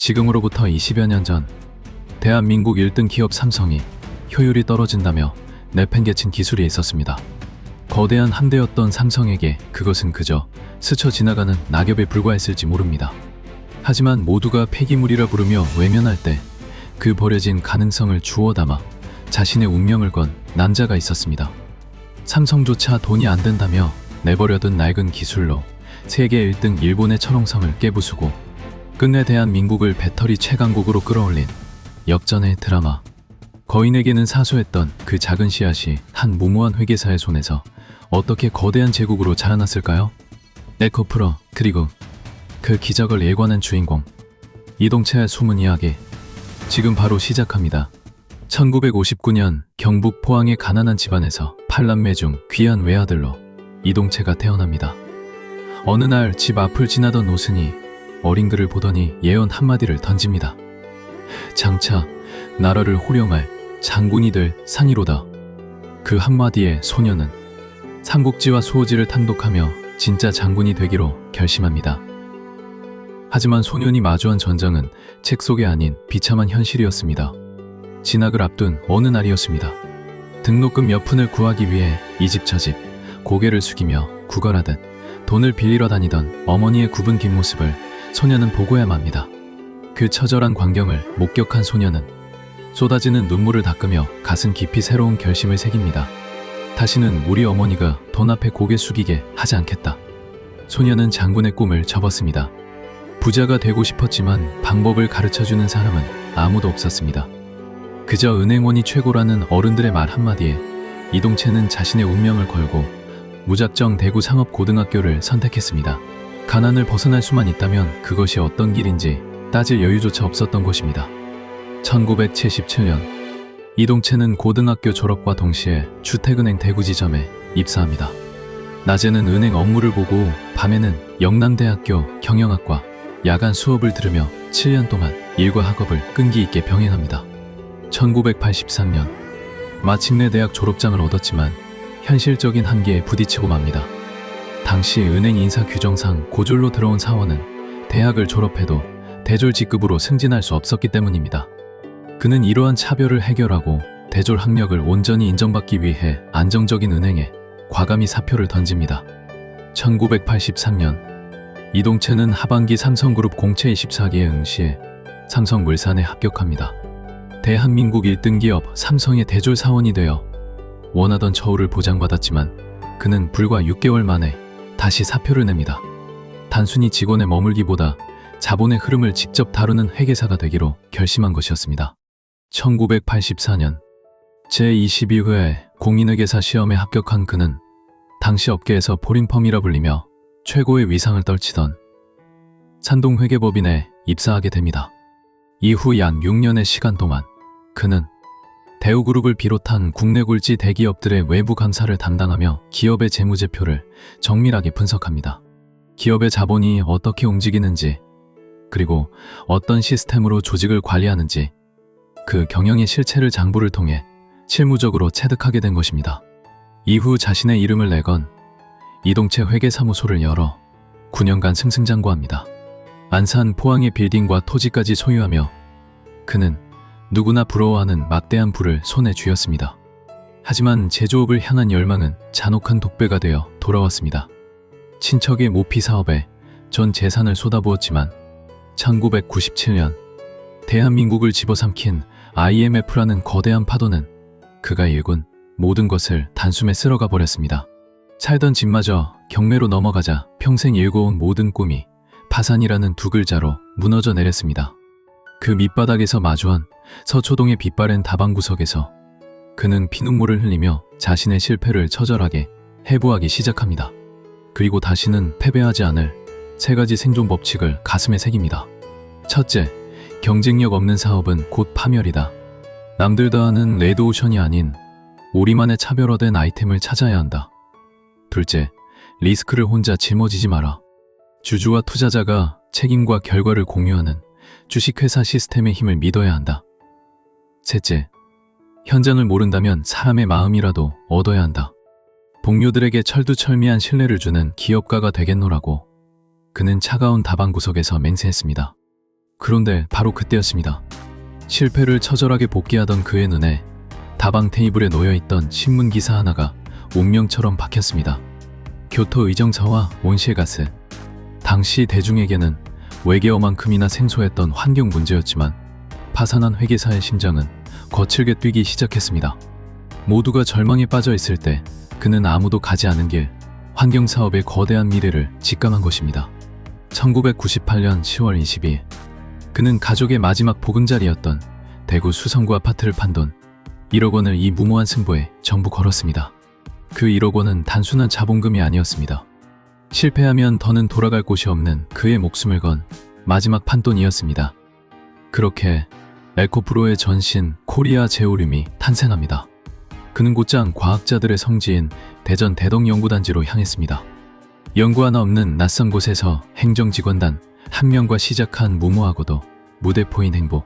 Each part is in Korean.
지금으로부터 20여 년 전 대한민국 1등 기업 삼성이 효율이 떨어진다며 내팽개친 기술이 있었습니다. 거대한 함대였던 삼성에게 그것은 그저 스쳐 지나가는 낙엽에 불과했을지 모릅니다. 하지만 모두가 폐기물이라 부르며 외면할 때 그 버려진 가능성을 주워 담아 자신의 운명을 건 남자가 있었습니다. 삼성조차 돈이 안 된다며 내버려둔 낡은 기술로 세계 1등 일본의 철옹성을 깨부수고 끝내 대한민국을 배터리 최강국으로 끌어올린 역전의 드라마. 거인에게는 사소했던 그 작은 씨앗이 한 무모한 회계사의 손에서 어떻게 거대한 제국으로 자라났을까요? 에코프로, 그리고 그 기적을 예관한 주인공 이동채의 숨은 이야기 지금 바로 시작합니다. 1959년 경북 포항의 가난한 집안에서 8남매 중 귀한 외아들로 이동채가 태어납니다. 어느 날 집 앞을 지나던 오순이 어린 그를 보더니 예언 한마디를 던집니다. 장차 나라를 호령할 장군이 될 상이로다. 그 한마디에 소녀는 삼국지와 수호지를 탐독하며 진짜 장군이 되기로 결심합니다. 하지만 소년이 마주한 전장은 책 속이 아닌 비참한 현실이었습니다. 진학을 앞둔 어느 날이었습니다. 등록금 몇 푼을 구하기 위해 이 집 저 집 고개를 숙이며 구걸하듯 돈을 빌리러 다니던 어머니의 굽은 긴 모습을 소녀는 보고야 맙니다. 그 처절한 광경을 목격한 소녀는 쏟아지는 눈물을 닦으며 가슴 깊이 새로운 결심을 새깁니다. 다시는 우리 어머니가 돈 앞에 고개 숙이게 하지 않겠다. 소녀는 장군의 꿈을 접었습니다. 부자가 되고 싶었지만 방법을 가르쳐주는 사람은 아무도 없었습니다. 그저 은행원이 최고라는 어른들의 말 한마디에 이동채는 자신의 운명을 걸고 무작정 대구 상업고등학교를 선택했습니다. 가난을 벗어날 수만 있다면 그것이 어떤 길인지 따질 여유조차 없었던 것입니다. 1977년 이동채는 고등학교 졸업과 동시에 주택은행 대구지점에 입사합니다. 낮에는 은행 업무를 보고 밤에는 영남대학교 경영학과 야간 수업을 들으며 7년 동안 일과 학업을 끈기 있게 병행합니다. 1983년 마침내 대학 졸업장을 얻었지만 현실적인 한계에 부딪히고 맙니다. 당시 은행 인사 규정상 고졸로 들어온 사원은 대학을 졸업해도 대졸 직급으로 승진할 수 없었기 때문입니다. 그는 이러한 차별을 해결하고 대졸 학력을 온전히 인정받기 위해 안정적인 은행에 과감히 사표를 던집니다. 1983년 이동채는 하반기 삼성그룹 공채 24기에 응시해 삼성물산에 합격합니다. 대한민국 1등 기업 삼성의 대졸 사원이 되어 원하던 처우를 보장받았지만 그는 불과 6개월 만에 다시 사표를 냅니다. 단순히 직원에 머물기보다 자본의 흐름을 직접 다루는 회계사가 되기로 결심한 것이었습니다. 1984년 제22회 공인회계사 시험에 합격한 그는 당시 업계에서 포린펌이라 불리며 최고의 위상을 떨치던 산동회계법인에 입사하게 됩니다. 이후 약 6년의 시간 동안 그는 대우그룹을 비롯한 국내 굴지 대기업들의 외부 감사를 담당하며 기업의 재무제표를 정밀하게 분석합니다. 기업의 자본이 어떻게 움직이는지, 그리고 어떤 시스템으로 조직을 관리하는지 그 경영의 실체를 장부를 통해 실무적으로 체득하게 된 것입니다. 이후 자신의 이름을 내건 이동채 회계사무소를 열어 9년간 승승장구합니다. 안산 포항의 빌딩과 토지까지 소유하며 그는 누구나 부러워하는 막대한 부를 손에 쥐었습니다. 하지만 제조업을 향한 열망은 잔혹한 독배가 되어 돌아왔습니다. 친척의 모피 사업에 전 재산을 쏟아부었지만 1997년 대한민국을 집어삼킨 IMF라는 거대한 파도는 그가 일군 모든 것을 단숨에 쓸어가 버렸습니다. 살던 집마저 경매로 넘어가자 평생 일궈온 모든 꿈이 파산이라는 두 글자로 무너져 내렸습니다. 그 밑바닥에서 마주한 서초동의 빛바랜 다방구석에서 그는 피눈물을 흘리며 자신의 실패를 처절하게 해부하기 시작합니다. 그리고 다시는 패배하지 않을 세 가지 생존 법칙을 가슴에 새깁니다. 첫째, 경쟁력 없는 사업은 곧 파멸이다. 남들 다 하는 레드오션이 아닌 우리만의 차별화된 아이템을 찾아야 한다. 둘째, 리스크를 혼자 짊어지지 마라. 주주와 투자자가 책임과 결과를 공유하는 주식회사 시스템의 힘을 믿어야 한다. 셋째, 현장을 모른다면 사람의 마음이라도 얻어야 한다. 동료들에게 철두철미한 신뢰를 주는 기업가가 되겠노라고 그는 차가운 다방구석에서 맹세했습니다. 그런데 바로 그때였습니다. 실패를 처절하게 복귀하던 그의 눈에 다방 테이블에 놓여있던 신문기사 하나가 운명처럼 박혔습니다. 교토 의정사와 온실가스. 당시 대중에게는 외계어만큼이나 생소했던 환경 문제였지만 파산한 회계사의 심장은 거칠게 뛰기 시작했습니다. 모두가 절망에 빠져 있을 때 그는 아무도 가지 않은 길, 환경사업의 거대한 미래를 직감한 것입니다. 1998년 10월 22일, 그는 가족의 마지막 보금자리였던 대구 수성구 아파트를 판 돈 1억 원을 이 무모한 승부에 전부 걸었습니다. 그 1억 원은 단순한 자본금이 아니었습니다. 실패하면 더는 돌아갈 곳이 없는 그의 목숨을 건 마지막 판돈이었습니다. 그렇게 에코프로의 전신 코리아 제오륨이 탄생합니다. 그는 곧장 과학자들의 성지인 대전 대덕연구단지로 향했습니다. 연구 하나 없는 낯선 곳에서 행정직원단 한 명과 시작한 무모하고도 무대포인 행보.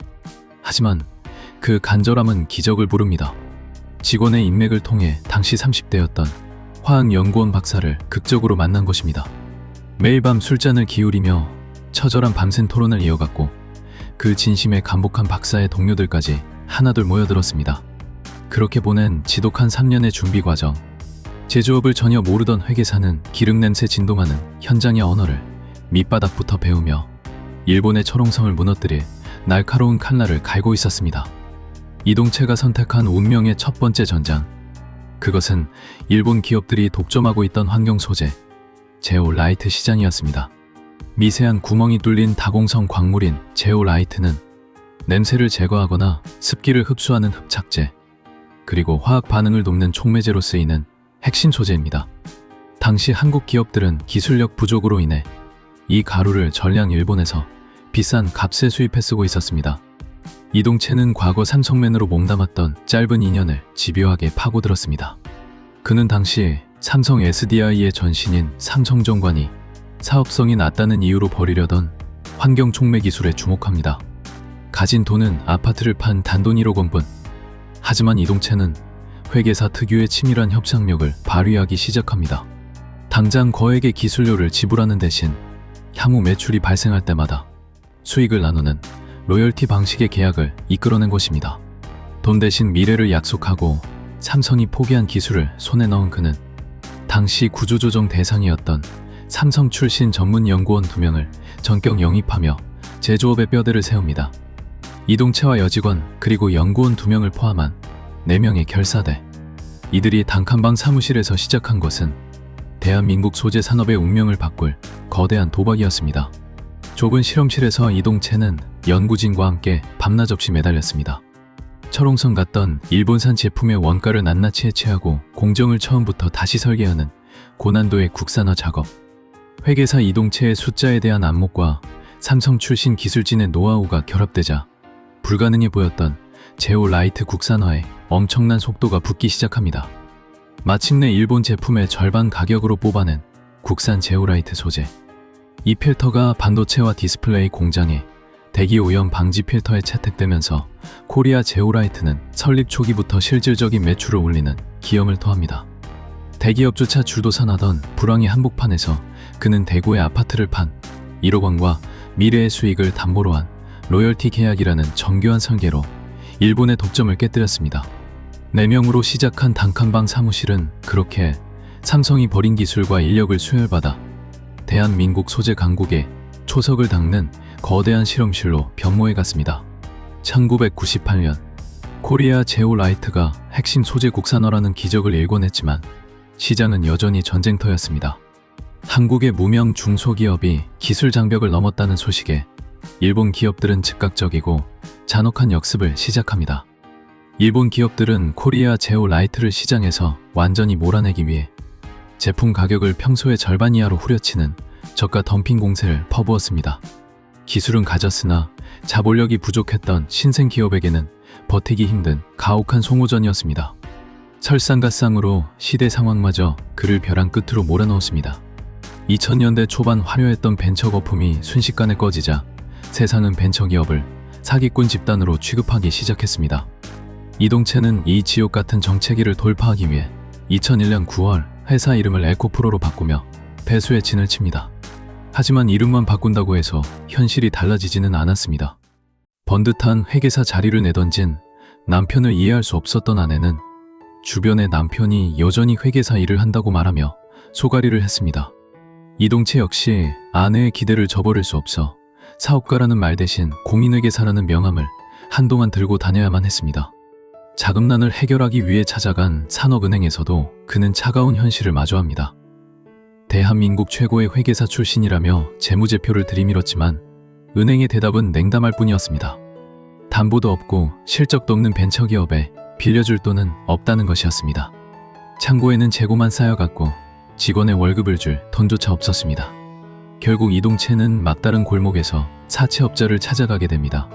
하지만 그 간절함은 기적을 부릅니다. 직원의 인맥을 통해 당시 30대였던 화학연구원 박사를 극적으로 만난 것입니다. 매일 밤 술잔을 기울이며 처절한 밤샘 토론을 이어갔고 그 진심에 감복한 박사의 동료들까지 하나둘 모여들었습니다. 그렇게 보낸 지독한 3년의 준비 과정. 제조업을 전혀 모르던 회계사는 기름냄새 진동하는 현장의 언어를 밑바닥부터 배우며 일본의 철옹성을 무너뜨릴 날카로운 칼날을 갈고 있었습니다. 이동채가 선택한 운명의 첫 번째 전장. 그것은 일본 기업들이 독점하고 있던 환경 소재, 제오라이트 시장이었습니다. 미세한 구멍이 뚫린 다공성 광물인 제오라이트는 냄새를 제거하거나 습기를 흡수하는 흡착제, 그리고 화학 반응을 돕는 촉매제로 쓰이는 핵심 소재입니다. 당시 한국 기업들은 기술력 부족으로 인해 이 가루를 전량 일본에서 비싼 값에 수입해 쓰고 있었습니다. 이동채는 과거 삼성맨으로 몸담았던 짧은 인연을 집요하게 파고들었습니다. 그는 당시 삼성 SDI의 전신인 삼성정관이 사업성이 낮다는 이유로 벌이려던 환경 촉매 기술에 주목합니다. 가진 돈은 아파트를 판 단돈 1억 원뿐. 하지만 이동채는 회계사 특유의 치밀한 협상력을 발휘하기 시작합니다. 당장 거액의 기술료를 지불하는 대신 향후 매출이 발생할 때마다 수익을 나누는 로열티 방식의 계약을 이끌어낸 것입니다. 돈 대신 미래를 약속하고 삼성이 포기한 기술을 손에 넣은 그는 당시 구조조정 대상이었던 삼성 출신 전문 연구원 2명을 전격 영입하며 제조업의 뼈대를 세웁니다. 이동채와 여직원 그리고 연구원 2명을 포함한 4명의 결사대. 이들이 단칸방 사무실에서 시작한 것은 대한민국 소재 산업의 운명을 바꿀 거대한 도박이었습니다. 좁은 실험실에서 이동채는 연구진과 함께 밤낮 없이 매달렸습니다. 철옹성 같던 일본산 제품의 원가를 낱낱이 해체하고 공정을 처음부터 다시 설계하는 고난도의 국산화 작업. 회계사 이동채의 숫자에 대한 안목과 삼성 출신 기술진의 노하우가 결합되자 불가능해 보였던 제오라이트 국산화에 엄청난 속도가 붙기 시작합니다. 마침내 일본 제품의 절반 가격으로 뽑아낸 국산 제오라이트 소재. 이 필터가 반도체와 디스플레이 공장에 대기 오염 방지 필터에 채택되면서 코리아 제오라이트는 설립 초기부터 실질적인 매출을 올리는 기염을 토합니다. 대기업조차 줄도산하던 불황의 한복판에서 그는 대구의 아파트를 판 1억 원과 미래의 수익을 담보로 한 로열티 계약이라는 정교한 설계로 일본의 독점을 깨뜨렸습니다. 4명으로 시작한 단칸방 사무실은 그렇게 삼성이 버린 기술과 인력을 수혈받아 대한민국 소재 강국에 초석을 닦는 거대한 실험실로 변모해 갔습니다. 1998년 코리아 제오라이트가 핵심 소재 국산화라는 기적을 일궈냈지만 시장은 여전히 전쟁터였습니다. 한국의 무명 중소기업이 기술 장벽을 넘었다는 소식에 일본 기업들은 즉각적이고 잔혹한 역습을 시작합니다. 일본 기업들은 코리아 제오라이트를 시장에서 완전히 몰아내기 위해 제품 가격을 평소의 절반 이하로 후려치는 저가 덤핑 공세를 퍼부었습니다. 기술은 가졌으나 자본력이 부족했던 신생 기업에게는 버티기 힘든 가혹한 송호전이었습니다. 설상가상으로 시대 상황마저 그를 벼랑 끝으로 몰아넣었습니다. 2000년대 초반 화려했던 벤처 거품이 순식간에 꺼지자 세상은 벤처기업을 사기꾼 집단으로 취급하기 시작했습니다. 이동채는 이 지옥 같은 정체기를 돌파하기 위해 2001년 9월 회사 이름을 에코프로로 바꾸며 배수의 진을 칩니다. 하지만 이름만 바꾼다고 해서 현실이 달라지지는 않았습니다. 번듯한 회계사 자리를 내던진 남편을 이해할 수 없었던 아내는 주변에 남편이 여전히 회계사 일을 한다고 말하며 소가리를 했습니다. 이동채 역시 아내의 기대를 저버릴 수 없어 사업가라는 말 대신 공인회계사라는 명함을 한동안 들고 다녀야만 했습니다. 자금난을 해결하기 위해 찾아간 산업은행에서도 그는 차가운 현실을 마주합니다. 대한민국 최고의 회계사 출신이라며 재무제표를 들이밀었지만 은행의 대답은 냉담할 뿐이었습니다. 담보도 없고 실적도 없는 벤처기업에 빌려줄 돈은 없다는 것이었습니다. 창고에는 재고만 쌓여갔고 직원의 월급을 줄 돈조차 없었습니다. 결국 이동채는 막다른 골목에서 사채업자를 찾아가게 됩니다.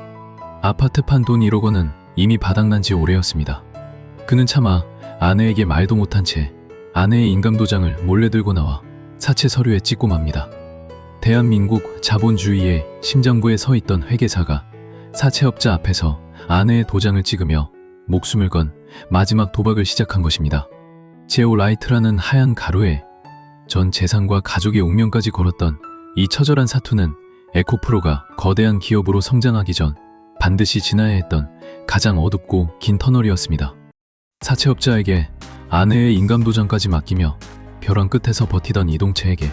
아파트 판 돈 1억 원은 이미 바닥난 지 오래였습니다. 그는 차마 아내에게 말도 못한 채 아내의 인감도장을 몰래 들고 나와 사채 서류에 찍고 맙니다. 대한민국 자본주의의 심장부에 서 있던 회계사가 사채업자 앞에서 아내의 도장을 찍으며 목숨을 건 마지막 도박을 시작한 것입니다. 제오 라이트라는 하얀 가루에 전 재산과 가족의 운명까지 걸었던 이 처절한 사투는 에코프로가 거대한 기업으로 성장하기 전 반드시 지나야 했던 가장 어둡고 긴 터널이었습니다. 사채업자에게 아내의 인감도장까지 맡기며 벼랑 끝에서 버티던 이동채에게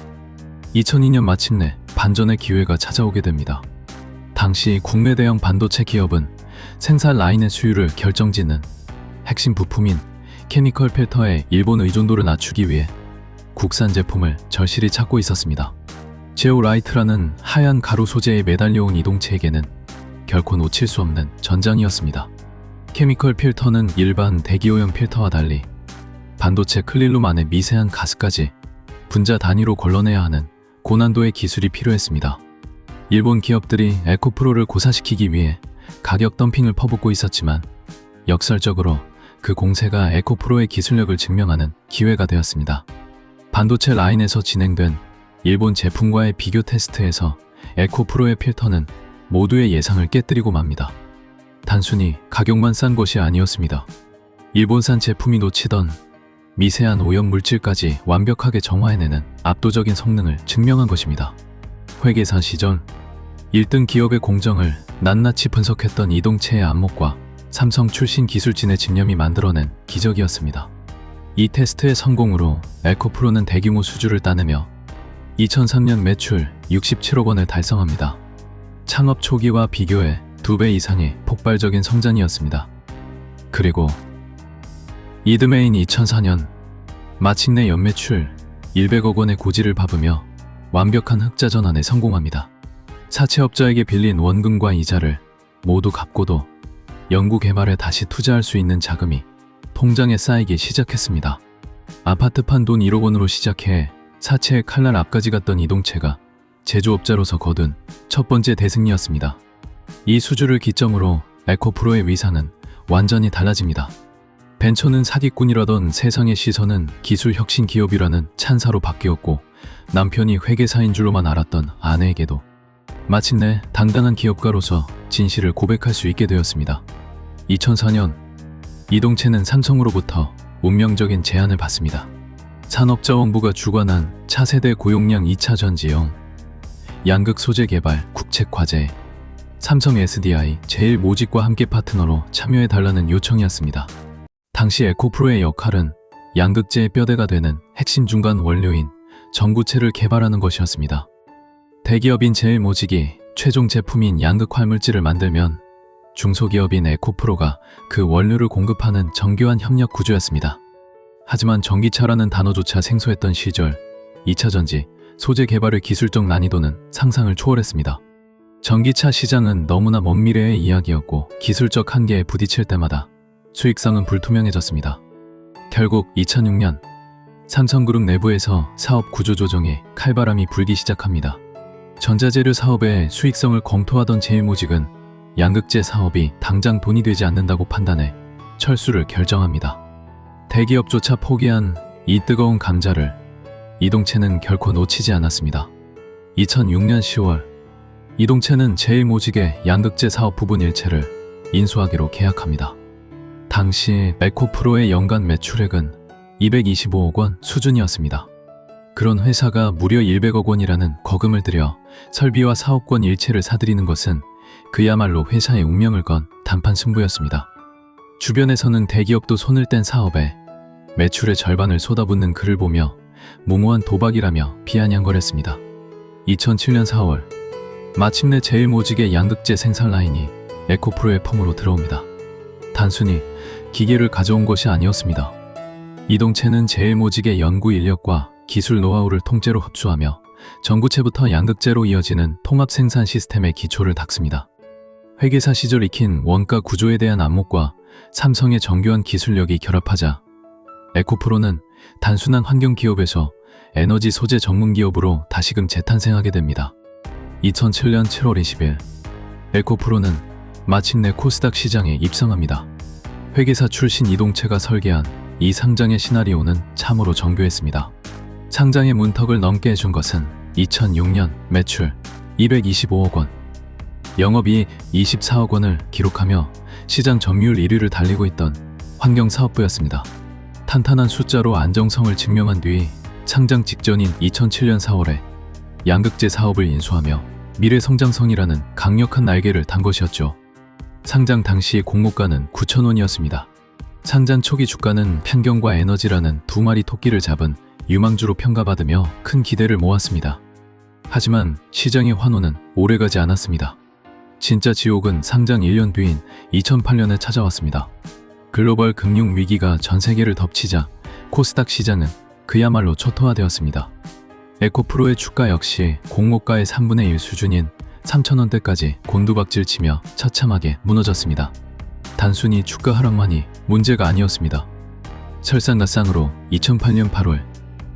2002년 마침내 반전의 기회가 찾아오게 됩니다. 당시 국내 대형 반도체 기업은 생산 라인의 수율을 결정짓는 핵심 부품인 케미컬 필터의 일본 의존도를 낮추기 위해 국산 제품을 절실히 찾고 있었습니다. 제오 라이트라는 하얀 가루 소재에 매달려온 이동채에게는 결코 놓칠 수 없는 전장이었습니다. 케미컬 필터는 일반 대기오염 필터와 달리 반도체 클린룸 안에 미세한 가스까지 분자 단위로 걸러내야 하는 고난도의 기술이 필요했습니다. 일본 기업들이 에코프로를 고사시키기 위해 가격 덤핑을 퍼붓고 있었지만 역설적으로 그 공세가 에코프로의 기술력을 증명하는 기회가 되었습니다. 반도체 라인에서 진행된 일본 제품과의 비교 테스트에서 에코프로의 필터는 모두의 예상을 깨뜨리고 맙니다. 단순히 가격만 싼 것이 아니었습니다. 일본산 제품이 놓치던 미세한 오염 물질까지 완벽하게 정화해내는 압도적인 성능을 증명한 것입니다. 회계사 시절 1등 기업의 공정을 낱낱이 분석했던 이동채의 안목과 삼성 출신 기술진의 집념이 만들어낸 기적이었습니다. 이 테스트의 성공으로 에코프로는 대규모 수주를 따내며 2003년 매출 67억 원을 달성합니다. 창업 초기와 비교해 2배 이상의 폭발적인 성장이었습니다. 그리고 이듬해인 2004년 마침내 연매출 100억 원의 고지를 밟으며 완벽한 흑자 전환에 성공합니다. 사채업자에게 빌린 원금과 이자를 모두 갚고도 연구 개발에 다시 투자할 수 있는 자금이 통장에 쌓이기 시작했습니다. 아파트 판 돈 1억 원으로 시작해 사채의 칼날 앞까지 갔던 이동채가 제조업자로서 거둔 첫 번째 대승리였습니다. 이 수주를 기점으로 에코프로의 위상은 완전히 달라집니다. 벤처는 사기꾼이라던 세상의 시선은 기술 혁신 기업이라는 찬사로 바뀌었고 남편이 회계사인 줄로만 알았던 아내에게도 마침내 당당한 기업가로서 진실을 고백할 수 있게 되었습니다. 2004년 이동채는 삼성으로부터 운명적인 제안을 받습니다. 산업자원부가 주관한 차세대 고용량 2차 전지형 양극 소재 개발 국책과제에 삼성 SDI 제일모직과 함께 파트너로 참여해달라는 요청이었습니다. 당시 에코프로의 역할은 양극재의 뼈대가 되는 핵심 중간 원료인 전구체를 개발하는 것이었습니다. 대기업인 제일모직이 최종 제품인 양극 활물질을 만들면 중소기업인 에코프로가 그 원료를 공급하는 정교한 협력 구조였습니다. 하지만 전기차라는 단어조차 생소했던 시절 2차 전지, 소재 개발의 기술적 난이도는 상상을 초월했습니다. 전기차 시장은 너무나 먼 미래의 이야기였고 기술적 한계에 부딪힐 때마다 수익성은 불투명해졌습니다. 결국 2006년 삼성그룹 내부에서 사업 구조 조정에 칼바람이 불기 시작합니다. 전자재료 사업의 수익성을 검토하던 제일모직은 양극재 사업이 당장 돈이 되지 않는다고 판단해 철수를 결정합니다. 대기업조차 포기한 이 뜨거운 감자를 이동채는 결코 놓치지 않았습니다. 2006년 10월 이동채는 제일모직의 양극재 사업 부분 일체를 인수하기로 계약합니다. 당시 에코프로의 연간 매출액은 225억 원 수준이었습니다. 그런 회사가 무려 100억 원이라는 거금을 들여 설비와 사업권 일체를 사들이는 것은 그야말로 회사의 운명을 건 단판 승부였습니다. 주변에서는 대기업도 손을 뗀 사업에 매출의 절반을 쏟아붓는 그를 보며 무모한 도박이라며 비아냥거렸습니다. 2007년 4월 마침내 제일모직의 양극재 생산 라인이 에코프로의 펌으로 들어옵니다. 단순히 기계를 가져온 것이 아니었습니다. 이동체는 제일모직의 연구 인력과 기술 노하우를 통째로 흡수하며 전구체부터 양극재로 이어지는 통합 생산 시스템의 기초를 닦습니다. 회계사 시절 익힌 원가 구조에 대한 안목과 삼성의 정교한 기술력이 결합하자 에코프로는 단순한 환경 기업에서 에너지 소재 전문 기업으로 다시금 재탄생하게 됩니다. 2007년 7월 20일 에코프로는 마침내 코스닥 시장에 입성합니다. 회계사 출신 이동체가 설계한 이 상장의 시나리오는 참으로 정교했습니다. 상장의 문턱을 넘게 해준 것은 2006년 매출 225억 원, 영업이익 24억 원을 기록하며 시장 점유율 1위를 달리고 있던 환경사업부였습니다. 탄탄한 숫자로 안정성을 증명한 뒤 상장 직전인 2007년 4월에 양극재 사업을 인수하며 미래성장성이라는 강력한 날개를 단 것이었죠. 상장 당시 공모가는 9,000원이었습니다. 상장 초기 주가는 편경과 에너지라는 두 마리 토끼를 잡은 유망주로 평가받으며 큰 기대를 모았습니다. 하지만 시장의 환호는 오래가지 않았습니다. 진짜 지옥은 상장 1년 뒤인 2008년에 찾아왔습니다. 글로벌 금융 위기가 전 세계를 덮치자 코스닥 시장은 그야말로 초토화되었습니다. 에코프로의 주가 역시 공모가의 3분의 1 수준인 3,000원대까지 곤두박질치며 처참하게 무너졌습니다. 단순히 주가 하락만이 문제가 아니었습니다. 설상가상으로 2008년 8월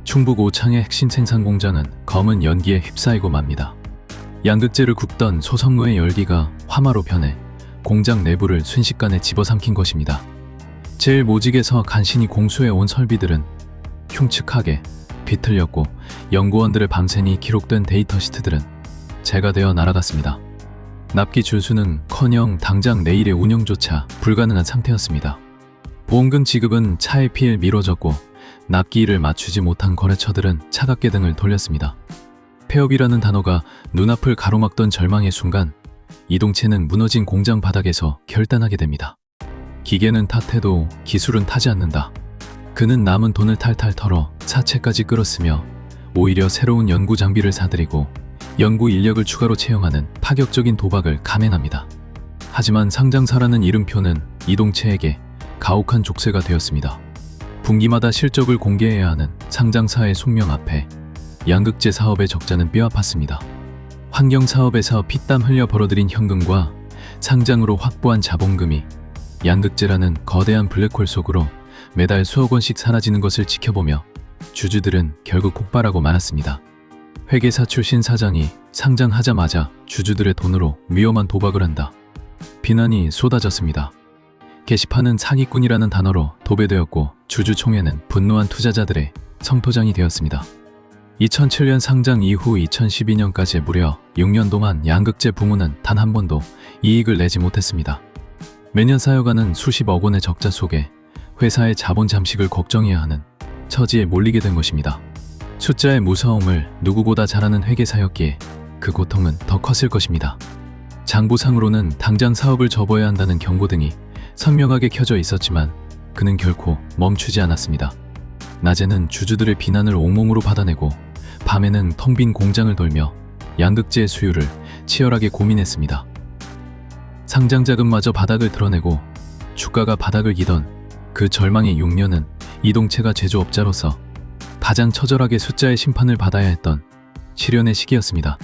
충북 오창의 핵심 생산 공장은 검은 연기에 휩싸이고 맙니다. 양극재를 굽던 소성로의 열기가 화마로 변해 공장 내부를 순식간에 집어삼킨 것입니다. 제일모직에서 간신히 공수해온 설비들은 흉측하게 비틀렸고 연구원들의 밤새니 기록된 데이터 시트들은 재가 되어 날아갔습니다. 납기 준수는커녕 당장 내일의 운영조차 불가능한 상태였습니다. 보험금 지급은 차일피일 미뤄졌고 납기일을 맞추지 못한 거래처들은 차갑게 등을 돌렸습니다. 폐업이라는 단어가 눈앞을 가로막던 절망의 순간 이동체는 무너진 공장 바닥에서 결단하게 됩니다. 기계는 탓해도 기술은 타지 않는다. 그는 남은 돈을 탈탈 털어 사채까지 끌었으며 오히려 새로운 연구 장비를 사들이고 연구 인력을 추가로 채용하는 파격적인 도박을 감행합니다. 하지만 상장사라는 이름표는 이동체에게 가혹한 족쇄가 되었습니다. 분기마다 실적을 공개해야 하는 상장사의 숙명 앞에 양극재 사업의 적자는 뼈아팠습니다. 환경사업에서 피땀 흘려 벌어들인 현금과 상장으로 확보한 자본금이 양극재라는 거대한 블랙홀 속으로 매달 수억 원씩 사라지는 것을 지켜보며 주주들은 결국 폭발하고 말았습니다. 회계사 출신 사장이 상장하자마자 주주들의 돈으로 위험한 도박을 한다. 비난이 쏟아졌습니다. 게시판은 사기꾼이라는 단어로 도배되었고 주주총회는 분노한 투자자들의 성토장이 되었습니다. 2007년 상장 이후 2012년까지 무려 6년 동안 양극재 부문은 단 한 번도 이익을 내지 못했습니다. 매년 쌓여가는 수십억 원의 적자 속에 회사의 자본 잠식을 걱정해야 하는 처지에 몰리게 된 것입니다. 숫자의 무서움을 누구보다 잘 아는 회계사였기에 그 고통은 더 컸을 것입니다. 장부상으로는 당장 사업을 접어야 한다는 경고등이 선명하게 켜져 있었지만 그는 결코 멈추지 않았습니다. 낮에는 주주들의 비난을 온몸으로 받아내고 밤에는 텅 빈 공장을 돌며 양극재의 수요를 치열하게 고민했습니다. 상장 자금마저 바닥을 드러내고 주가가 바닥을 기던 그 절망의 6년은 이동체가 제조업자로서 가장 처절하게 숫자의 심판을 받아야 했던 시련의 시기였습니다.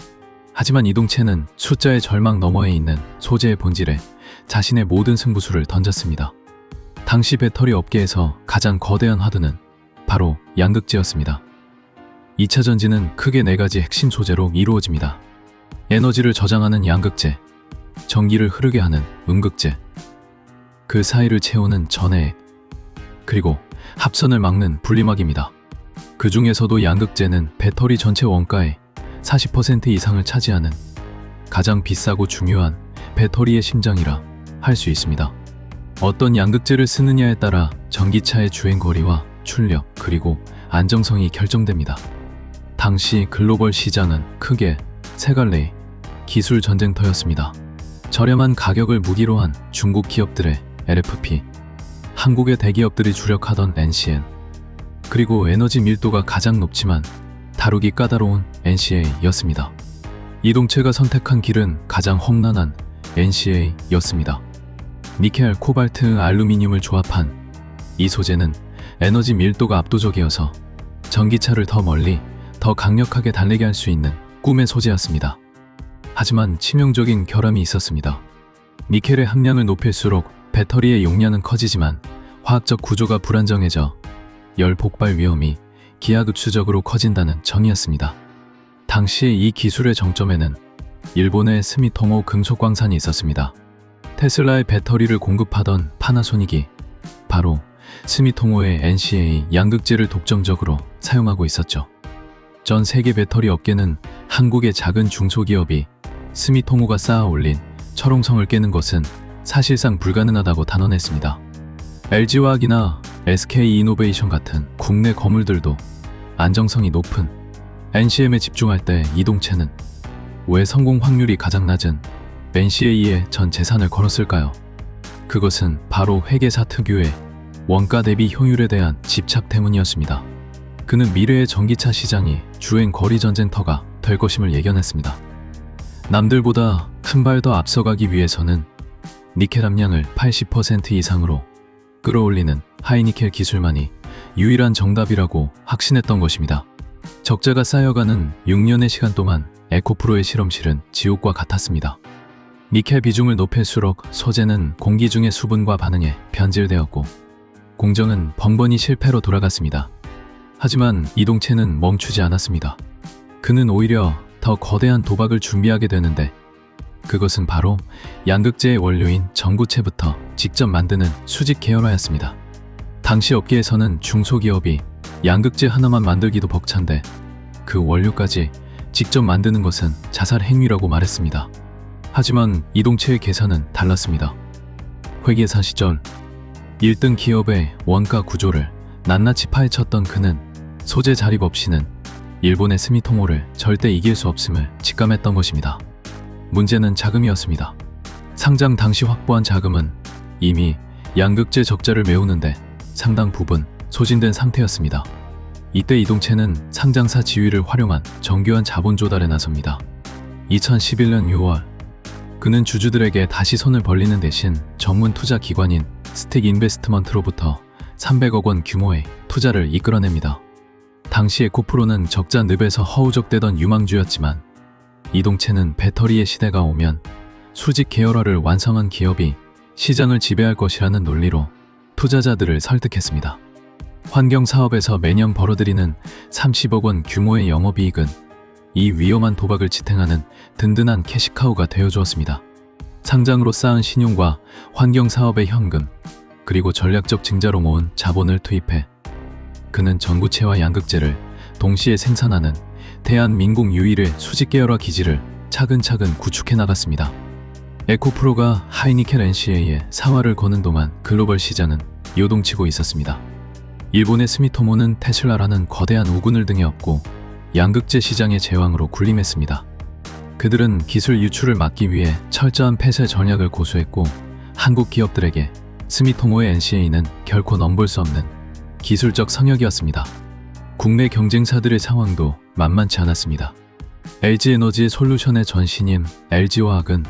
하지만 이동체는 숫자의 절망 너머에 있는 소재의 본질에 자신의 모든 승부수를 던졌습니다. 당시 배터리 업계에서 가장 거대한 화두는 바로 양극재였습니다. 2차 전지는 크게 4가지 핵심 소재로 이루어집니다. 에너지를 저장하는 양극재, 전기를 흐르게 하는 음극재, 그 사이를 채우는 전해액, 그리고 합선을 막는 분리막입니다. 그 중에서도 양극재는 배터리 전체 원가의 40% 이상을 차지하는 가장 비싸고 중요한 배터리의 심장이라 할 수 있습니다. 어떤 양극재를 쓰느냐에 따라 전기차의 주행거리와 출력 그리고 안정성이 결정됩니다. 당시 글로벌 시장은 크게 세 갈래의 기술 전쟁터였습니다. 저렴한 가격을 무기로 한 중국 기업들의 LFP, 한국의 대기업들이 주력하던 NCN, 그리고 에너지 밀도가 가장 높지만 다루기 까다로운 NCA였습니다. 이동체가 선택한 길은 가장 험난한 NCA였습니다. 니켈, 코발트, 알루미늄을 조합한 이 소재는 에너지 밀도가 압도적이어서 전기차를 더 멀리, 더 강력하게 달리게 할 수 있는 꿈의 소재였습니다. 하지만 치명적인 결함이 있었습니다. 니켈의 함량을 높일수록 배터리의 용량은 커지지만 화학적 구조가 불안정해져 열 폭발 위험이 기하급수적으로 커진다는 점이었습니다. 당시 이 기술의 정점에는 일본의 스미토모 금속광산이 있었습니다. 테슬라의 배터리를 공급하던 파나소닉이 바로 스미토모의 NCA 양극재를 독점적으로 사용하고 있었죠. 전 세계 배터리 업계는 한국의 작은 중소기업이 스미토모가 쌓아 올린 철옹성을 깨는 것은 사실상 불가능하다고 단언했습니다. LG화학이나 SK이노베이션 같은 국내 거물들도 안정성이 높은 NCM에 집중할 때 이동체는 왜 성공 확률이 가장 낮은 NCA에 전 재산을 걸었을까요? 그것은 바로 회계사 특유의 원가 대비 효율에 대한 집착 때문이었습니다. 그는 미래의 전기차 시장이 주행 거리 전쟁터가 될 것임을 예견했습니다. 남들보다 큰 발 더 앞서가기 위해서는 니켈 함량을 80% 이상으로 끌어올리는 하이니켈 기술만이 유일한 정답이라고 확신했던 것입니다. 적자가 쌓여가는 6년의 시간 동안 에코프로의 실험실은 지옥과 같았습니다. 니켈 비중을 높일수록 소재는 공기 중의 수분과 반응해 변질되었고 공정은 번번이 실패로 돌아갔습니다. 하지만 이동체는 멈추지 않았습니다. 그는 오히려 더 거대한 도박을 준비하게 되는데 그것은 바로 양극재의 원료인 전구체부터 직접 만드는 수직 계열화였습니다. 당시 업계에서는 중소기업이 양극재 하나만 만들기도 벅찬데 그 원료까지 직접 만드는 것은 자살 행위라고 말했습니다. 하지만 이동체의 계산은 달랐습니다. 회계사 시절 1등 기업의 원가 구조를 낱낱이 파헤쳤던 그는 소재 자립 없이는 일본의 스미토모를 절대 이길 수 없음을 직감했던 것입니다. 문제는 자금이었습니다. 상장 당시 확보한 자금은 이미 양극재 적자를 메우는데 상당 부분 소진된 상태였습니다. 이때 이동체는 상장사 지위를 활용한 정교한 자본 조달에 나섭니다. 2011년 6월 그는 주주들에게 다시 손을 벌리는 대신 전문 투자 기관인 스틱 인베스트먼트로부터 300억 원 규모의 투자를 이끌어냅니다. 당시 에코프로는 적자 늪에서 허우적대던 유망주였지만 이동체는 배터리의 시대가 오면 수직 계열화를 완성한 기업이 시장을 지배할 것이라는 논리로 투자자들을 설득했습니다. 환경 사업에서 매년 벌어들이는 30억 원 규모의 영업이익은 이 위험한 도박을 지탱하는 든든한 캐시카우가 되어주었습니다. 상장으로 쌓은 신용과 환경 사업의 현금, 그리고 전략적 증자로 모은 자본을 투입해 그는 전구체와 양극재를 동시에 생산하는 대한민국 유일의 수직 계열화 기지를 차근차근 구축해 나갔습니다. 에코프로가 하이니켈 NCA에 사활을 거는 동안 글로벌 시장은 요동치고 있었습니다. 일본의 스미토모는 테슬라라는 거대한 우군을 등에 업고 양극재 시장의 제왕으로 군림했습니다. 그들은 기술 유출을 막기 위해 철저한 폐쇄 전략을 고수했고 한국 기업들에게 스미토모의 NCA는 결코 넘볼 수 없는 기술적 성역이었습니다. 국내 경쟁사들의 상황도 만만치 않았습니다. LG에너지의 솔루션의 전신인 LG화학은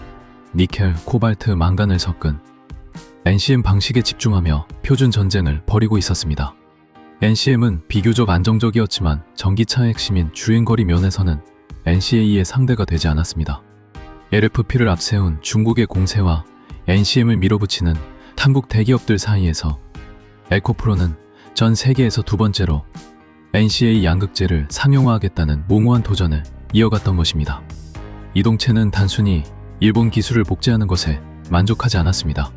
니켈, 코발트, 망간을 섞은 NCM 방식에 집중하며 표준 전쟁을 벌이고 있었습니다. NCM은 비교적 안정적이었지만 전기차의 핵심인 주행거리 면에서는 NCA의 상대가 되지 않았습니다. LFP를 앞세운 중국의 공세와 NCM을 밀어붙이는 한국 대기업들 사이에서 에코프로는 전 세계에서 두 번째로 NCA 양극재를 상용화하겠다는 무모한 도전을 이어갔던 것입니다. 이동체는 단순히 일본 기술을 복제하는 것에 만족하지 않았습니다.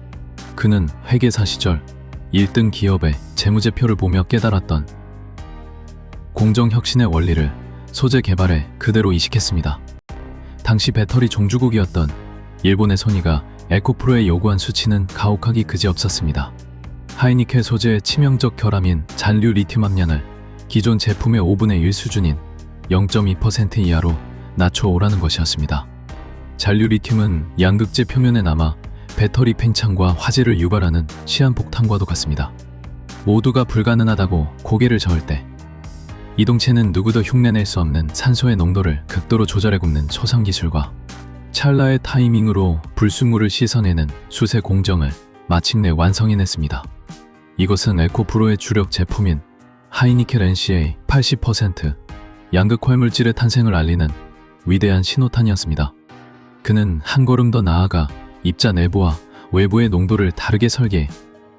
그는 회계사 시절 1등 기업의 재무제표를 보며 깨달았던 공정혁신의 원리를 소재 개발에 그대로 이식했습니다. 당시 배터리 종주국이었던 일본의 소니가 에코프로에 요구한 수치는 가혹하기 그지없었습니다. 하이니켈 소재의 치명적 결함인 잔류 리튬 함량을 기존 제품의 5분의 1 수준인 0.2% 이하로 낮춰오라는 것이었습니다. 잔류 리튬은 양극재 표면에 남아 배터리 팽창과 화재를 유발하는 시한폭탄과도 같습니다. 모두가 불가능하다고 고개를 저을 때 이동체는 누구도 흉내낼 수 없는 산소의 농도를 극도로 조절해 굽는 초상 기술과 찰나의 타이밍으로 불순물을 씻어내는 수세 공정을 마침내 완성해냈습니다. 이것은 에코프로의 주력 제품인 하이니켈 NCA 80% 양극 활물질의 탄생을 알리는 위대한 신호탄이었습니다. 그는 한 걸음 더 나아가 입자 내부와 외부의 농도를 다르게 설계해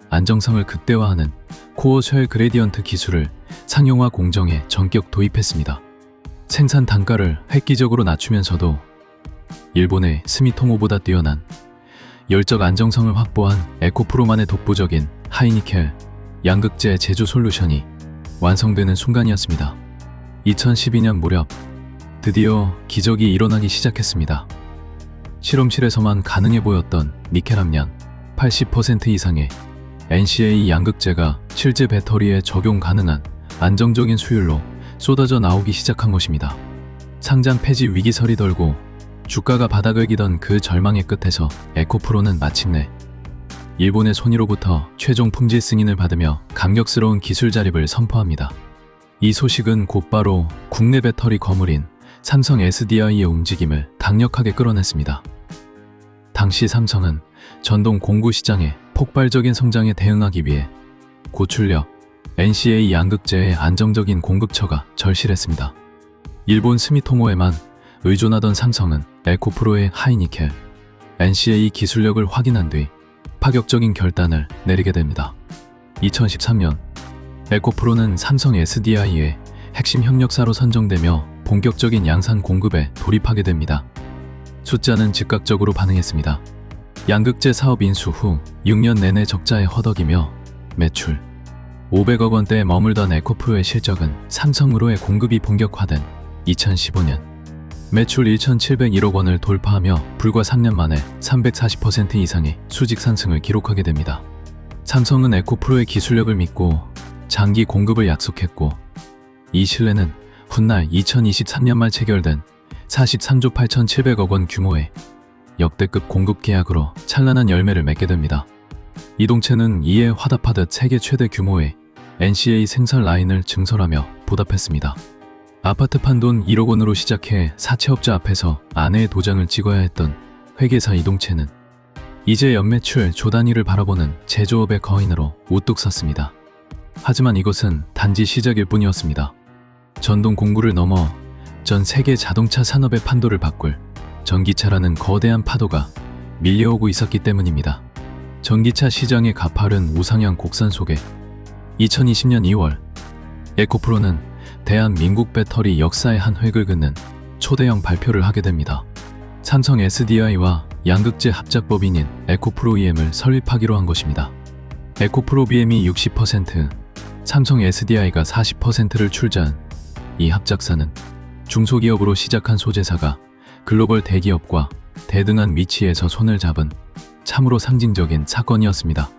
안정성을 극대화하는 코어 쉘 그레디언트 기술을 상용화 공정에 전격 도입했습니다. 생산 단가를 획기적으로 낮추면서도 일본의 스미토모보다 뛰어난 열적 안정성을 확보한 에코프로만의 독보적인 하이니켈 양극재 제조 솔루션이 완성되는 순간이었습니다. 2012년 무렵 드디어 기적이 일어나기 시작했습니다. 실험실에서만 가능해 보였던 니켈 함량 80% 이상의 NCA 양극재가 실제 배터리에 적용 가능한 안정적인 수율로 쏟아져 나오기 시작한 것입니다. 상장 폐지 위기설이 돌고 주가가 바닥을 기던 그 절망의 끝에서 에코프로는 마침내 일본의 소니로부터 최종 품질 승인을 받으며 감격스러운 기술 자립을 선포합니다. 이 소식은 곧바로 국내 배터리 거물인 삼성 SDI의 움직임을 강력하게 끌어냈습니다. 당시 삼성은 전동 공구 시장의 폭발적인 성장에 대응하기 위해 고출력 NCA 양극재의 안정적인 공급처가 절실했습니다. 일본 스미토모에만 의존하던 삼성은 에코프로의 하이니켈 NCA 기술력을 확인한 뒤 파격적인 결단을 내리게 됩니다. 2013년 에코프로는 삼성 SDI의 핵심 협력사로 선정되며 본격적인 양산 공급에 돌입하게 됩니다. 숫자는 즉각적으로 반응했습니다. 양극재 사업 인수 후 6년 내내 적자에 허덕이며 매출 500억 원대에 머물던 에코프로의 실적은 삼성으로의 공급이 본격화된 2015년 매출 1,701억 원을 돌파하며 불과 3년 만에 340% 이상의 수직 상승을 기록하게 됩니다. 삼성은 에코프로의 기술력을 믿고 장기 공급을 약속했고 이 신뢰는 훗날 2023년 말 체결된 43조 8,700억 원 규모의 역대급 공급 계약으로 찬란한 열매를 맺게 됩니다. 이동체는 이에 화답하듯 세계 최대 규모의 NCA 생산 라인을 증설하며 보답했습니다. 아파트 판돈 1억 원으로 시작해 사채업자 앞에서 아내의 도장을 찍어야 했던 회계사 이동체는 이제 연매출 조 단위를 바라보는 제조업의 거인으로 우뚝 섰습니다. 하지만 이것은 단지 시작일 뿐이었습니다. 전동 공구를 넘어 전 세계 자동차 산업의 판도를 바꿀 전기차라는 거대한 파도가 밀려오고 있었기 때문입니다. 전기차 시장의 가파른 우상향 곡선 속에 2020년 2월 에코프로는 대한민국 배터리 역사의 한 획을 긋는 초대형 발표를 하게 됩니다. 삼성 SDI와 양극재 합작법인인 에코프로 EM을 설립하기로 한 것입니다. 에코프로 BM이 60%, 삼성 SDI가 40%를 출자한 이 합작사는 중소기업으로 시작한 소재사가 글로벌 대기업과 대등한 위치에서 손을 잡은 참으로 상징적인 사건이었습니다.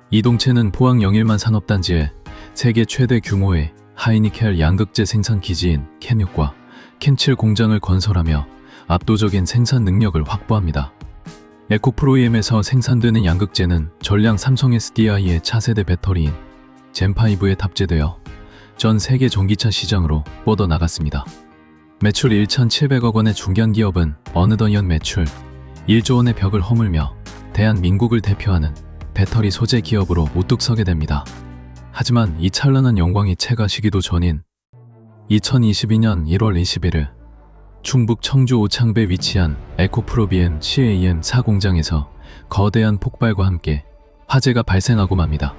이동체는 포항 영일만 산업단지에 세계 최대 규모의 하이니켈 양극재 생산 기지인 캠6과 캠7 공장을 건설하며 압도적인 생산 능력을 확보합니다. 에코프로 EM에서 생산되는 양극재는 전량 삼성 SDI의 차세대 배터리인 젠5에 탑재되어 전 세계 전기차 시장으로 뻗어나갔습니다. 매출 1,700억 원의 중견기업은 어느덧 연 매출 1조 원의 벽을 허물며 대한민국을 대표하는 배터리 소재 기업으로 우뚝 서게 됩니다. 하지만 이 찬란한 영광이 채가 시기도 전인 2022년 1월 21일 충북 청주 오창배에 위치한 에코프로 BM CAM4 공장에서 거대한 폭발과 함께 화재가 발생하고 맙니다.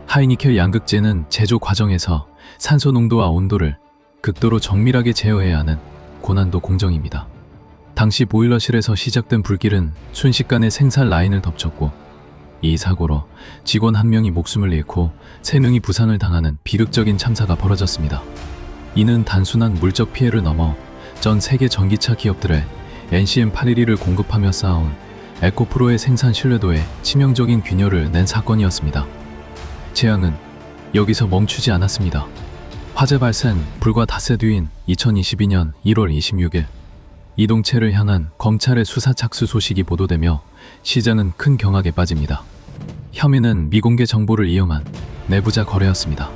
하이니켈 양극재는 제조 과정에서 산소 농도와 온도를 극도로 정밀하게 제어해야 하는 고난도 공정입니다. 당시 보일러실에서 시작된 불길은 순식간에 생산 라인을 덮쳤고 이 사고로 직원 1명이 목숨을 잃고 3명이 부상을 당하는 비극적인 참사가 벌어졌습니다. 이는 단순한 물적 피해를 넘어 전 세계 전기차 기업들의 NCM811을 공급하며 쌓아온 에코프로의 생산 신뢰도에 치명적인 균열을 낸 사건이었습니다. 재앙은 여기서 멈추지 않았습니다. 화재 발생 불과 닷새 뒤인 2022년 1월 26일 이동채를 향한 검찰의 수사 착수 소식이 보도되며 시장은 큰 경악에 빠집니다. 혐의는 미공개 정보를 이용한 내부자 거래였습니다.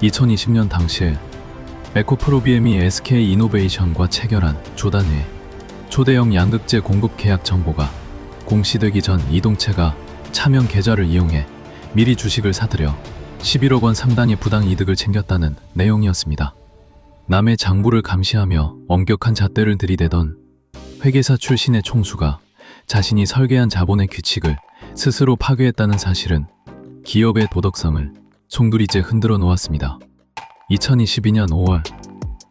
2020년 당시 에코프로비엠이 SK이노베이션과 체결한 조단위의 초대형 양극재 공급 계약 정보가 공시되기 전 이동채가 차명 계좌를 이용해 미리 주식을 사들여 11억 원 상당의 부당 이득을 챙겼다는 내용이었습니다. 남의 장부를 감시하며 엄격한 잣대를 들이대던 회계사 출신의 총수가 자신이 설계한 자본의 규칙을 스스로 파괴했다는 사실은 기업의 도덕성을 송두리째 흔들어 놓았습니다. 2022년 5월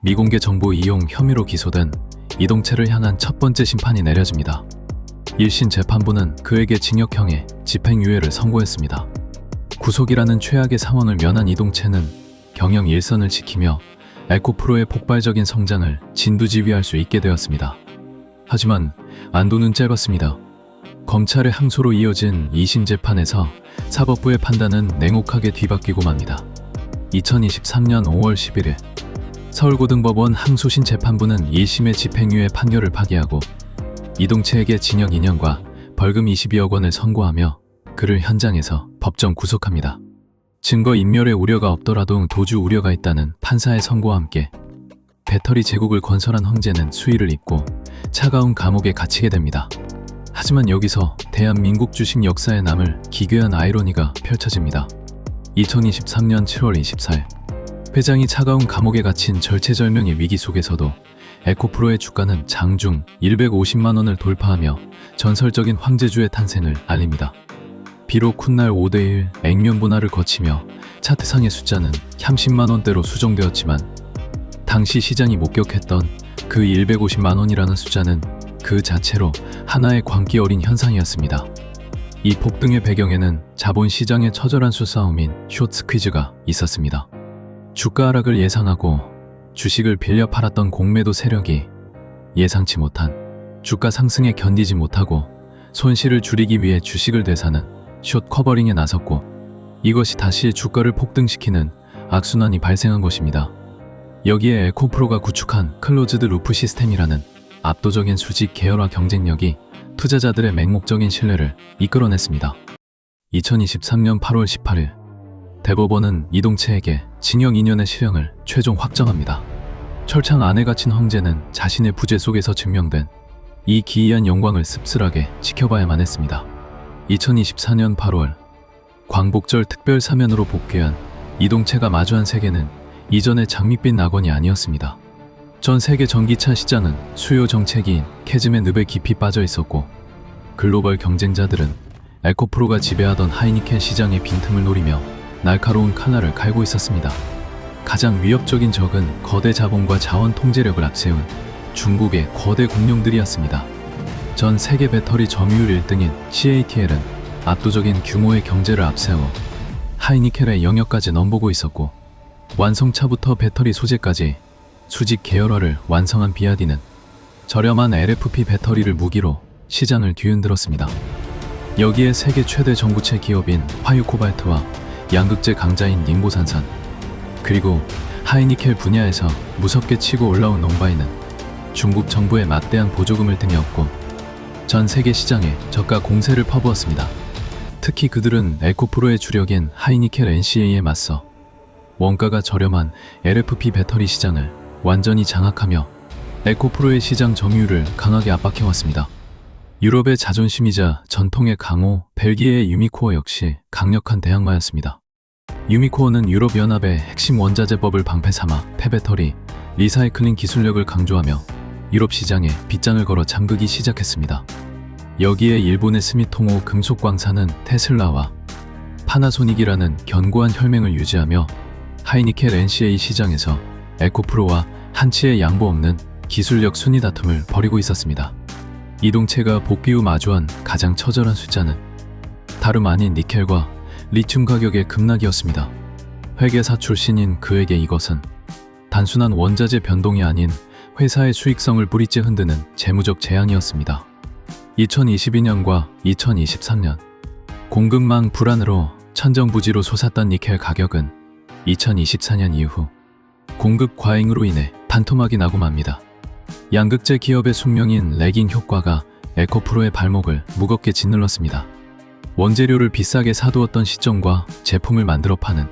미공개 정보 이용 혐의로 기소된 이동채를 향한 첫 번째 심판이 내려집니다. 1심 재판부는 그에게 징역형의 집행유예를 선고했습니다. 구속이라는 최악의 상황을 면한 이동채는 경영 일선을 지키며 에코프로의 폭발적인 성장을 진두지휘할 수 있게 되었습니다. 하지만 안도는 짧았습니다. 검찰의 항소로 이어진 2심 재판에서 사법부의 판단은 냉혹하게 뒤바뀌고 맙니다. 2023년 5월 11일 서울고등법원 항소심 재판부는 1심의 집행유예 판결을 파기하고 이동채에게 징역 2년과 벌금 22억 원을 선고하며 그를 현장에서 법정 구속합니다. 증거 인멸의 우려가 없더라도 도주 우려가 있다는 판사의 선고와 함께 배터리 제국을 건설한 황제는 수위를 입고 차가운 감옥에 갇히게 됩니다. 하지만 여기서 대한민국 주식 역사에 남을 기괴한 아이러니가 펼쳐집니다. 2023년 7월 24일 회장이 차가운 감옥에 갇힌 절체절명의 위기 속에서도 에코프로의 주가는 장중 150만 원을 돌파하며 전설적인 황제주의 탄생을 알립니다. 비록 훗날 5대1 액면 분할을 거치며 차트상의 숫자는 30만 원대로 수정되었지만 당시 시장이 목격했던 그 150만 원이라는 숫자는 그 자체로 하나의 광기 어린 현상이었습니다. 이 폭등의 배경에는 자본시장의 처절한 수싸움인 숏스퀴즈가 있었습니다. 주가 하락을 예상하고 주식을 빌려 팔았던 공매도 세력이 예상치 못한 주가 상승에 견디지 못하고 손실을 줄이기 위해 주식을 되사는 숏 커버링에 나섰고 이것이 다시 주가를 폭등시키는 악순환이 발생한 것입니다. 여기에 에코프로가 구축한 클로즈드 루프 시스템이라는 압도적인 수직 계열화 경쟁력이 투자자들의 맹목적인 신뢰를 이끌어냈습니다. 2023년 8월 18일 대법원은 이동채에게 징역 2년의 실형을 최종 확정합니다. 철창 안에 갇힌 황제는 자신의 부재 속에서 증명된 이 기이한 영광을 씁쓸하게 지켜봐야만 했습니다. 2024년 8월 광복절 특별 사면으로 복귀한 이동채가 마주한 세계는 이전의 장밋빛 낙원이 아니었습니다. 전 세계 전기차 시장은 수요 정체기인 캐즘의 늪에 깊이 빠져 있었고 글로벌 경쟁자들은 에코프로가 지배하던 하이니켄 시장의 빈틈을 노리며 날카로운 칼날을 갈고 있었습니다. 가장 위협적인 적은 거대 자본과 자원 통제력을 앞세운 중국의 거대 공룡들이었습니다. 전 세계 배터리 점유율 1등인 CATL은 압도적인 규모의 경제를 앞세워 하이니켈의 영역까지 넘보고 있었고 완성차부터 배터리 소재까지 수직 계열화를 완성한 비아디는 저렴한 LFP 배터리를 무기로 시장을 뒤흔들었습니다. 여기에 세계 최대 전구체 기업인 화유코발트와 양극재 강자인 닝보산산 그리고 하이니켈 분야에서 무섭게 치고 올라온 농바이는 중국 정부의 막대한 보조금을 등에 업고 전 세계 시장에 저가 공세를 퍼부었습니다. 특히 그들은 에코프로의 주력인 하이니켈 NCA에 맞서 원가가 저렴한 LFP 배터리 시장을 완전히 장악하며 에코프로의 시장 점유율을 강하게 압박해왔습니다. 유럽의 자존심이자 전통의 강호 벨기에의 유미코어 역시 강력한 대항마였습니다. 유미코어는 유럽연합의 핵심 원자재법을 방패 삼아 폐배터리, 리사이클링 기술력을 강조하며 유럽 시장에 빗장을 걸어 잠그기 시작했습니다. 여기에 일본의 스미토모 금속광사는 테슬라와 파나소닉이라는 견고한 혈맹을 유지하며 하이니켈 NCA 시장에서 에코프로와 한치의 양보 없는 기술력 순위 다툼을 벌이고 있었습니다. 이동채가 복귀 후 마주한 가장 처절한 숫자는 다름 아닌 니켈과 리튬 가격의 급락이었습니다. 회계사 출신인 그에게 이것은 단순한 원자재 변동이 아닌 회사의 수익성을 뿌리째 흔드는 재무적 재앙이었습니다. 2022년과 2023년 공급망 불안으로 천정부지로 솟았던 니켈 가격은 2024년 이후 공급 과잉으로 인해 반토막이 나고 맙니다. 양극재 기업의 숙명인 레깅 효과가 에코프로의 발목을 무겁게 짓눌렀습니다. 원재료를 비싸게 사두었던 시점과 제품을 만들어 파는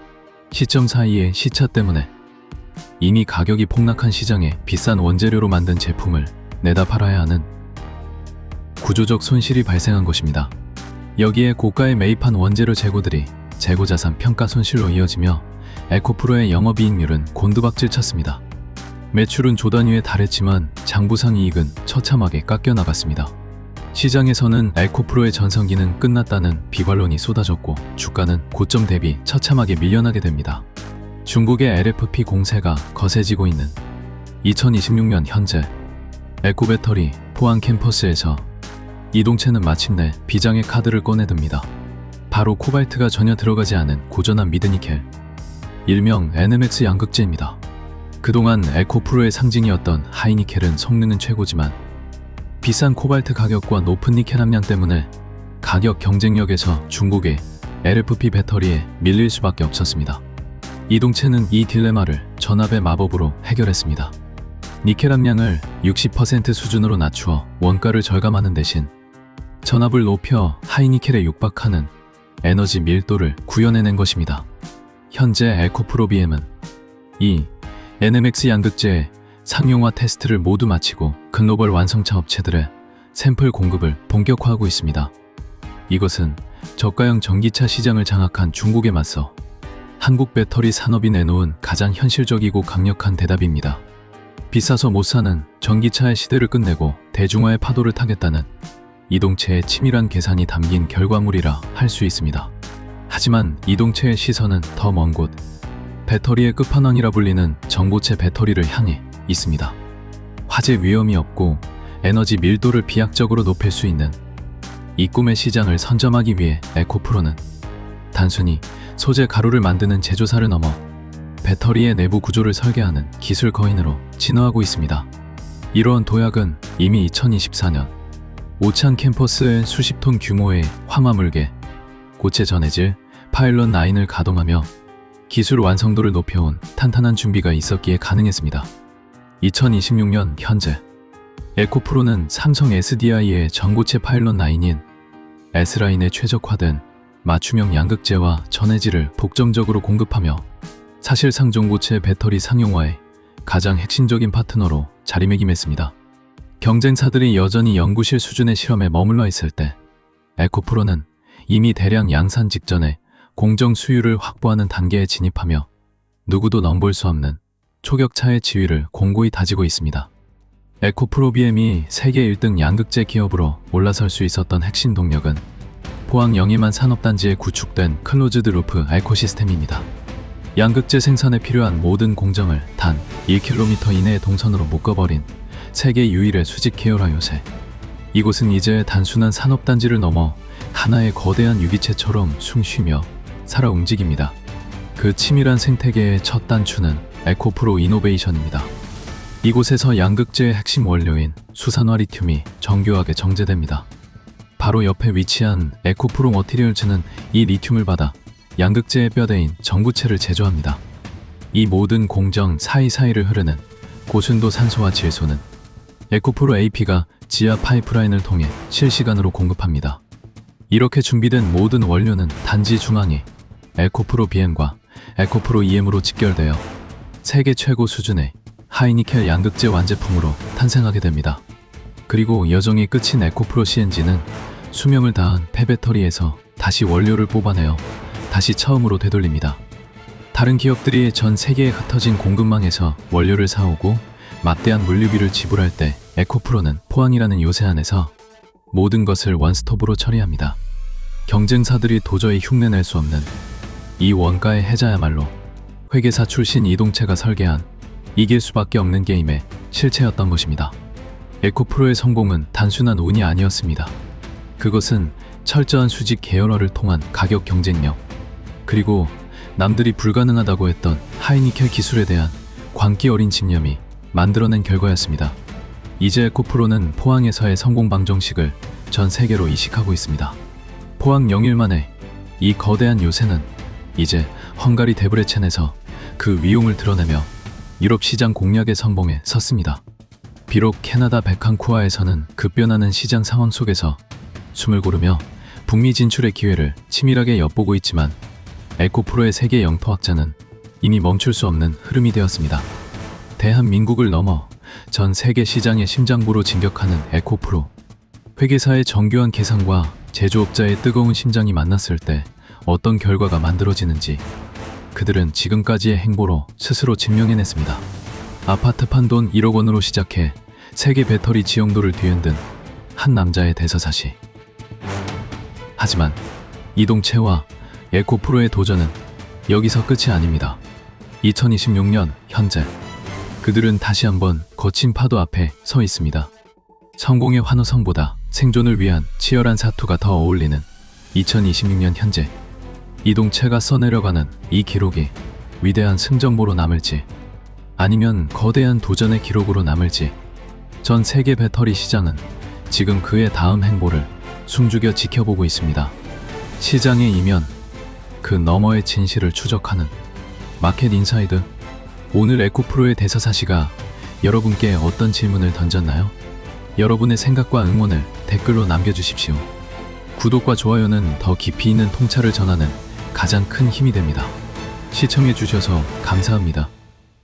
시점 사이의 시차 때문에 이미 가격이 폭락한 시장에 비싼 원재료로 만든 제품을 내다 팔아야 하는 구조적 손실이 발생한 것입니다. 여기에 고가에 매입한 원재료 재고들이 재고자산 평가 손실로 이어지며 에코프로의 영업이익률은 곤두박질 쳤습니다. 매출은 조 단위에 달했지만 장부상 이익은 처참하게 깎여나갔습니다. 시장에서는 에코프로의 전성기는 끝났다는 비관론이 쏟아졌고 주가는 고점 대비 처참하게 밀려나게 됩니다. 중국의 LFP 공세가 거세지고 있는 2026년 현재 에코배터리 포항 캠퍼스에서 이동채는 마침내 비장의 카드를 꺼내듭니다. 바로 코발트가 전혀 들어가지 않은 고전한 미드니켈, 일명 NMX 양극재입니다. 그동안 에코프로의 상징이었던 하이니켈은 성능은 최고지만 비싼 코발트 가격과 높은 니켈 함량 때문에 가격 경쟁력에서 중국의 LFP 배터리에 밀릴 수밖에 없었습니다. 이동채는 이 딜레마를 전압의 마법으로 해결했습니다. 니켈 함량을 60% 수준으로 낮추어 원가를 절감하는 대신 전압을 높여 하이니켈에 육박하는 에너지 밀도를 구현해낸 것입니다. 현재 에코프로 BM은 이 NMX 양극재의 상용화 테스트를 모두 마치고 글로벌 완성차 업체들의 샘플 공급을 본격화하고 있습니다. 이것은 저가형 전기차 시장을 장악한 중국에 맞서 한국 배터리 산업이 내놓은 가장 현실적이고 강력한 대답입니다. 비싸서 못 사는 전기차의 시대를 끝내고 대중화의 파도를 타겠다는 이동채의 치밀한 계산이 담긴 결과물이라 할 수 있습니다. 하지만 이동채의 시선은 더 먼 곳, 배터리의 끝판왕이라 불리는 전고체 배터리를 향해 있습니다. 화재 위험이 없고 에너지 밀도를 비약적으로 높일 수 있는 이 꿈의 시장을 선점하기 위해 에코프로는 단순히 소재 가루를 만드는 제조사를 넘어 배터리의 내부 구조를 설계하는 기술 거인으로 진화하고 있습니다. 이러한 도약은 이미 2024년 오창 캠퍼스에 수십 톤 규모의 화마물계 고체 전해질 파일럿 9을 가동하며 기술 완성도를 높여온 탄탄한 준비가 있었기에 가능했습니다. 2026년 현재 에코프로는 삼성 SDI의 전고체 파일럿 9인 S라인에 최적화된 맞춤형 양극재와 전해질을 독점적으로 공급하며 사실상 전고체 배터리 상용화의 가장 핵심적인 파트너로 자리매김했습니다. 경쟁사들이 여전히 연구실 수준의 실험에 머물러 있을 때 에코프로는 이미 대량 양산 직전에 공정 수율을 확보하는 단계에 진입하며 누구도 넘볼 수 없는 초격차의 지위를 공고히 다지고 있습니다. 에코프로 BM이 세계 1등 양극재 기업으로 올라설 수 있었던 핵심 동력은 포항 영희만 산업단지에 구축된 클로즈드 루프 에코시스템입니다. 양극재 생산에 필요한 모든 공정을 단 1km 이내의 동선으로 묶어버린 세계 유일의 수직 계열화 요새. 이곳은 이제 단순한 산업단지를 넘어 하나의 거대한 유기체처럼 숨쉬며 살아 움직입니다. 그 치밀한 생태계의 첫 단추는 에코프로 이노베이션입니다. 이곳에서 양극재의 핵심 원료인 수산화 리튬이 정교하게 정제됩니다. 바로 옆에 위치한 에코프로 머티리얼즈는 이 리튬을 받아 양극재의 뼈대인 전구체를 제조합니다. 이 모든 공정 사이사이를 흐르는 고순도 산소와 질소는 에코프로 AP가 지하 파이프라인을 통해 실시간으로 공급합니다. 이렇게 준비된 모든 원료는 단지 중앙에 에코프로 BM과 에코프로 EM으로 직결되어 세계 최고 수준의 하이니켈 양극재 완제품으로 탄생하게 됩니다. 그리고 여정이 끝인 에코프로 CNG는 수명을 다한 폐배터리에서 다시 원료를 뽑아내어 다시 처음으로 되돌립니다. 다른 기업들이 전 세계에 흩어진 공급망에서 원료를 사오고 막대한 물류비를 지불할 때 에코프로는 포항이라는 요새 안에서 모든 것을 원스톱으로 처리합니다. 경쟁사들이 도저히 흉내낼 수 없는 이 원가의 해자야말로 회계사 출신 이동채가 설계한 이길 수밖에 없는 게임의 실체였던 것입니다. 에코프로의 성공은 단순한 운이 아니었습니다. 그것은 철저한 수직 계열화를 통한 가격 경쟁력, 그리고 남들이 불가능하다고 했던 하이니켈 기술에 대한 광기 어린 집념이 만들어낸 결과였습니다. 이제 에코프로는 포항에서의 성공 방정식을 전 세계로 이식하고 있습니다. 포항 영일만의 이 거대한 요새는 이제 헝가리 데브레첸에서 그 위용을 드러내며 유럽 시장 공략에 성공에 섰습니다. 비록 캐나다 베칸쿠아에서는 급변하는 시장 상황 속에서 숨을 고르며 북미 진출의 기회를 치밀하게 엿보고 있지만 에코프로의 세계 영토 확장은 이미 멈출 수 없는 흐름이 되었습니다. 대한민국을 넘어 전 세계 시장의 심장부로 진격하는 에코프로. 회계사의 정교한 계산과 제조업자의 뜨거운 심장이 만났을 때 어떤 결과가 만들어지는지 그들은 지금까지의 행보로 스스로 증명해냈습니다. 아파트 판 돈 1억 원으로 시작해 세계 배터리 지형도를 뒤흔든 한 남자의 대서사시. 하지만 이동채와 에코프로의 도전은 여기서 끝이 아닙니다. 2026년 현재 그들은 다시 한번 거친 파도 앞에 서 있습니다. 성공의 환호성보다 생존을 위한 치열한 사투가 더 어울리는 2026년 현재, 이동채가 써내려가는 이 기록이 위대한 승전보로 남을지 아니면 거대한 도전의 기록으로 남을지, 전 세계 배터리 시장은 지금 그의 다음 행보를 숨죽여 지켜보고 있습니다. 시장의 이면, 그 너머의 진실을 추적하는 마켓 인사이드. 오늘 에코프로의 대서사시가 여러분께 어떤 질문을 던졌나요? 여러분의 생각과 응원을 댓글로 남겨주십시오. 구독과 좋아요는 더 깊이 있는 통찰을 전하는 가장 큰 힘이 됩니다. 시청해주셔서 감사합니다.